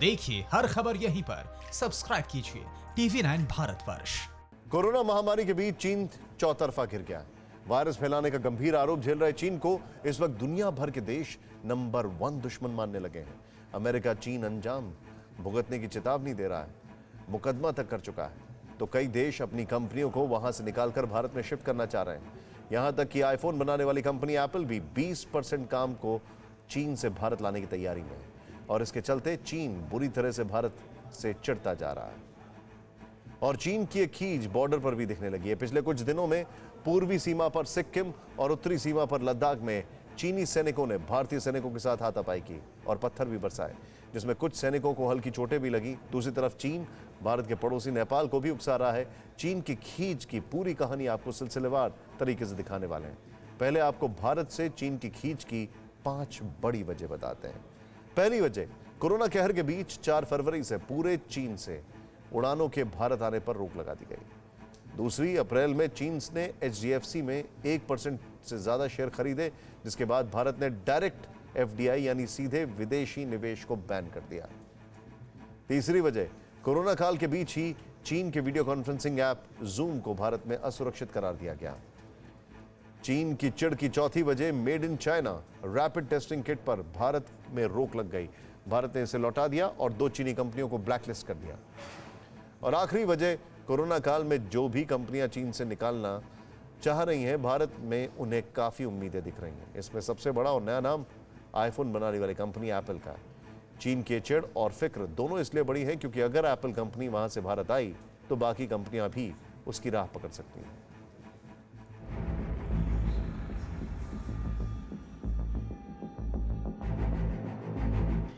देखिए हर खबर यहीं पर, सब्सक्राइब कीजिए TV9 भारतवर्ष। कोरोना महामारी के बीच चीन चौतरफा घिर गया है। वायरस फैलाने का गंभीर आरोप झेल रहे चीन को इस वक्त दुनिया भर के देश नंबर 1 दुश्मन मानने लगे हैं। अमेरिका चीन अंजाम भुगतने की चेतावनी दे रहा है, मुकदमा तक कर चुका है, तो कई देश अपनी कंपनियों को वहां से निकालकर भारत में शिफ्ट करना चाह रहे हैं। यहां तक कि आईफोन बनाने वाली कंपनी एप्पल भी 20% काम को चीन से भारत लाने की तैयारी में है और इसके चलते चीन बुरी तरह से भारत से चिढ़ता जा रहा है और चीन की एक खींच बॉर्डर पर भी दिखने लगी है। पिछले कुछ दिनों में पूर्वी सीमा पर सिक्किम और उत्तरी सीमा पर लद्दाख में चीनी सैनिकों ने भारतीय सैनिकों के साथ हाथापाई की और पत्थर भी बरसाए, जिसमें कुछ सैनिकों को हल्की चोटें भी लगी। दूसरी तरफ चीन भारत के पड़ोसी नेपाल को भी उकसा रहा है। चीन की खींच की पूरी कहानी आपको सिलसिलेवार तरीके से दिखाने वाले हैं। पहले आपको भारत से चीन की खींच की 5 बड़ी वजह बताते हैं। पहली वजह, कोरोना कहर के बीच 4 फरवरी से पूरे चीन से उड़ानों के भारत आने पर रोक लगा दी गई। दूसरी, अप्रैल में चीन ने HDFC में 1% से ज्यादा शेयर खरीदे, जिसके बाद भारत ने डायरेक्ट FDI यानी सीधे विदेशी निवेश को बैन कर दिया। तीसरी वजह, कोरोना काल के बीच ही चीन के वीडियो कॉन्फ्रेंसिंग ऐप जूम को भारत में असुरक्षित करार दिया गया। चीन की चिढ़ की चौथी वजह, made in China rapid testing kit पर भारत में रोक लग गई। भारत ने इसे लौटा दिया और 2 चीनी कंपनियों को ब्लैकलिस्ट कर दिया। और आखिरी वजह, कोरोना काल में जो भी कंपनियां चीन से निकालना चाह रही हैं, भारत में उन्हें काफी उम्मीदें दिख रही हैं। इसमें सबसे बड़ा और नया नाम आईफोन बनाने वाली कंपनी एप्पल का है। चीन की चिढ़ और फिक्र दोनों इसलिए बड़ी है क्योंकि अगर एप्पल कंपनी वहां से भारत आई तो बाकी कंपनियां भी उसकी राह पकड़ सकती हैं।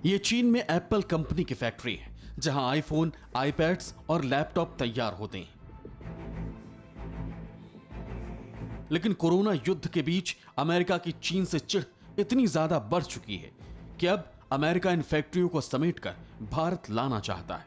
ये चीन में एप्पल कंपनी की फैक्ट्री है जहां आईफोन, आईपैड्स और लैपटॉप तैयार होते हैं। लेकिन कोरोना युद्ध के बीच अमेरिका की चीन से चिढ़ इतनी ज्यादा बढ़ चुकी है कि अब अमेरिका इन फैक्ट्रियों को समेटकर भारत लाना चाहता है।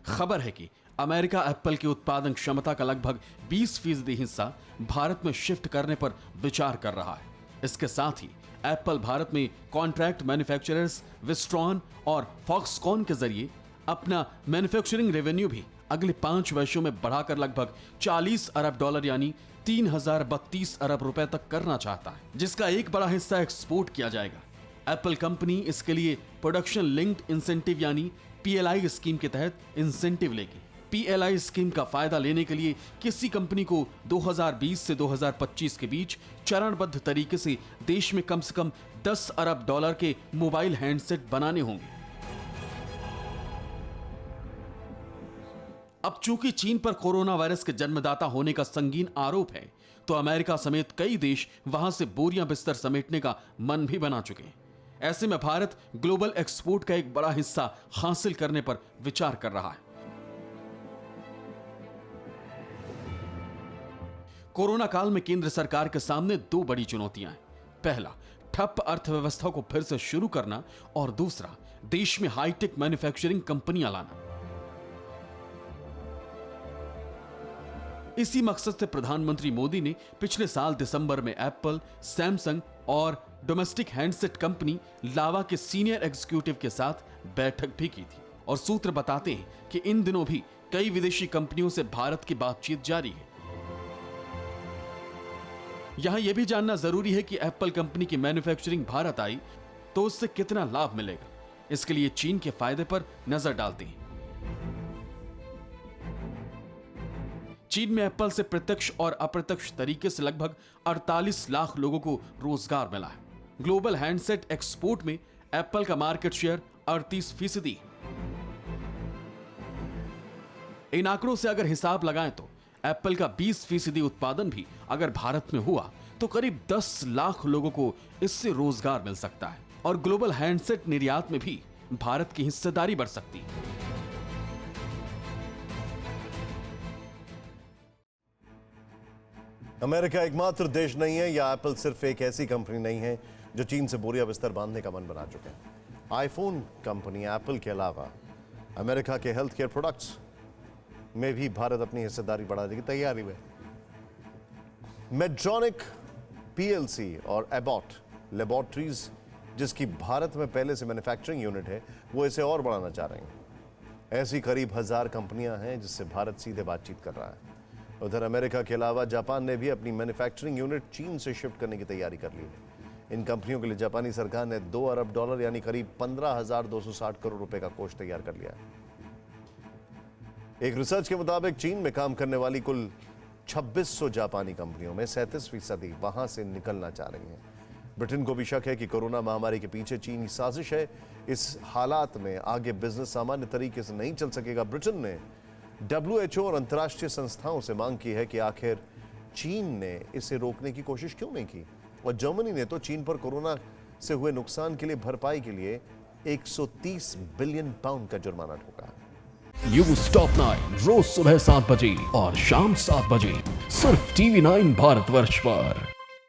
खबर है कि अमेरिका एप्पल की उत्पादन क्षमता का लगभग 20% हिस्सा भारत में शिफ्ट करने पर विचार कर रहा है। इसके साथ ही एप्पल भारत में कॉन्ट्रैक्ट मैन्युफैक्चरर्स विस्ट्रॉन और फॉक्सकॉन के जरिए अपना मैन्युफैक्चरिंग रेवेन्यू भी अगले 5 वर्षों में बढ़ाकर लगभग $40 अरब यानी 3032 अरब रुपए तक करना चाहता है, जिसका एक बड़ा हिस्सा एक्सपोर्ट किया जाएगा। एप्पल कंपनी इसके लिए प्रोडक्शन लिंक्ड इंसेंटिव यानी PLI स्कीम के तहत इंसेंटिव लेगी। PLI स्कीम का फायदा लेने के लिए किसी कंपनी को 2020 से 2025 के बीच चरणबद्ध तरीके से देश में कम से कम $10 अरब के मोबाइल हैंडसेट बनाने होंगे। अब चूंकि चीन पर कोरोना वायरस के जन्मदाता होने का संगीन आरोप है, तो अमेरिका समेत कई देश वहां से बोरियां बिस्तर समेटने का मन भी बना चुके हैं। ऐसे में भारत ग्लोबल एक्सपोर्ट का एक बड़ा हिस्सा हासिल करने पर विचार कर रहा है। कोरोना काल में केंद्र सरकार के सामने 2 बड़ी चुनौतियां हैं। पहला, ठप अर्थव्यवस्था को फिर से शुरू करना और दूसरा, देश में हाईटेक मैन्युफैक्चरिंग कंपनियां लाना। इसी मकसद से प्रधानमंत्री मोदी ने पिछले साल दिसंबर में एप्पल, सैमसंग और डोमेस्टिक हैंडसेट कंपनी लावा के सीनियर एग्जीक्यूटिव के साथ बैठक भी की थी और सूत्र बताते हैं कि इन दिनों भी कई विदेशी कंपनियों से भारत की बातचीत जारी है। यहां यह भी जानना जरूरी है कि एप्पल कंपनी की मैन्युफैक्चरिंग भारत आई तो उससे कितना लाभ मिलेगा। इसके लिए चीन के फायदे पर नजर डालते हैं। चीन में एप्पल से प्रत्यक्ष और अप्रत्यक्ष तरीके से लगभग 48 लाख लोगों को रोजगार मिला है। ग्लोबल हैंडसेट एक्सपोर्ट में एप्पल का मार्केट शेयर 38%। इन आंकड़ों से अगर हिसाब लगाएं तो एप्पल का 20% उत्पादन भी अगर भारत में हुआ तो करीब 10 लाख लोगों को इससे रोजगार मिल सकता है और ग्लोबल हैंडसेट निर्यात में भी भारत की हिस्सेदारी बढ़ सकती है। अमेरिका एकमात्र देश नहीं है या एप्पल सिर्फ एक ऐसी कंपनी नहीं है जो चीन से बोरिया बिस्तर बांधने का मन बना चुके हैं। आईफोन कंपनी एप्पल के अलावा अमेरिका के हेल्थ केयर प्रोडक्ट्स में भी भारत अपनी हिस्सेदारी बढ़ाने की तैयारी में। मेडट्रॉनिक PLC और एबॉट लेबोरेटरीज जिसकी भारत में पहले से मैन्युफैक्चरिंग यूनिट है, वो इसे और बढ़ाना चाह रहे हैं। ऐसी करीब 1000 कंपनियां हैं जिससे भारत सीधे बातचीत कर रहा है। उधर अमेरिका के अलावा जापान ने भी अपनी मैन्युफैक्चरिंग यूनिट चीन से शिफ्ट करने की तैयारी कर ली है। इन कंपनियों के लिए जापानी सरकार ने $2 अरब यानी करीब 15,260 करोड़ रुपए का कोष तैयार कर लिया है। एक रिसर्च के मुताबिक चीन में काम करने वाली कुल 2600 जापानी कंपनियों में 37% वहां से निकलना चाह रही हैं। ब्रिटेन को भी शक है कि कोरोना महामारी के पीछे चीनी साजिश है। इस हालात में आगे बिजनेस सामान्य तरीके से नहीं चल सकेगा। ब्रिटेन ने WHO और अंतर्राष्ट्रीय संस्थाओं से मांग की है कि आखिर चीन ने इसे रोकने की कोशिश क्यों नहीं की। और जर्मनी ने तो चीन पर कोरोना से हुए नुकसान के लिए भरपाई के लिए 130 बिलियन पाउंड का जुर्माना ठोका। न्यूज़ टॉप 9 रोज सुबह 7 बजे और शाम 7 बजे सिर्फ TV9 भारतवर्ष पर।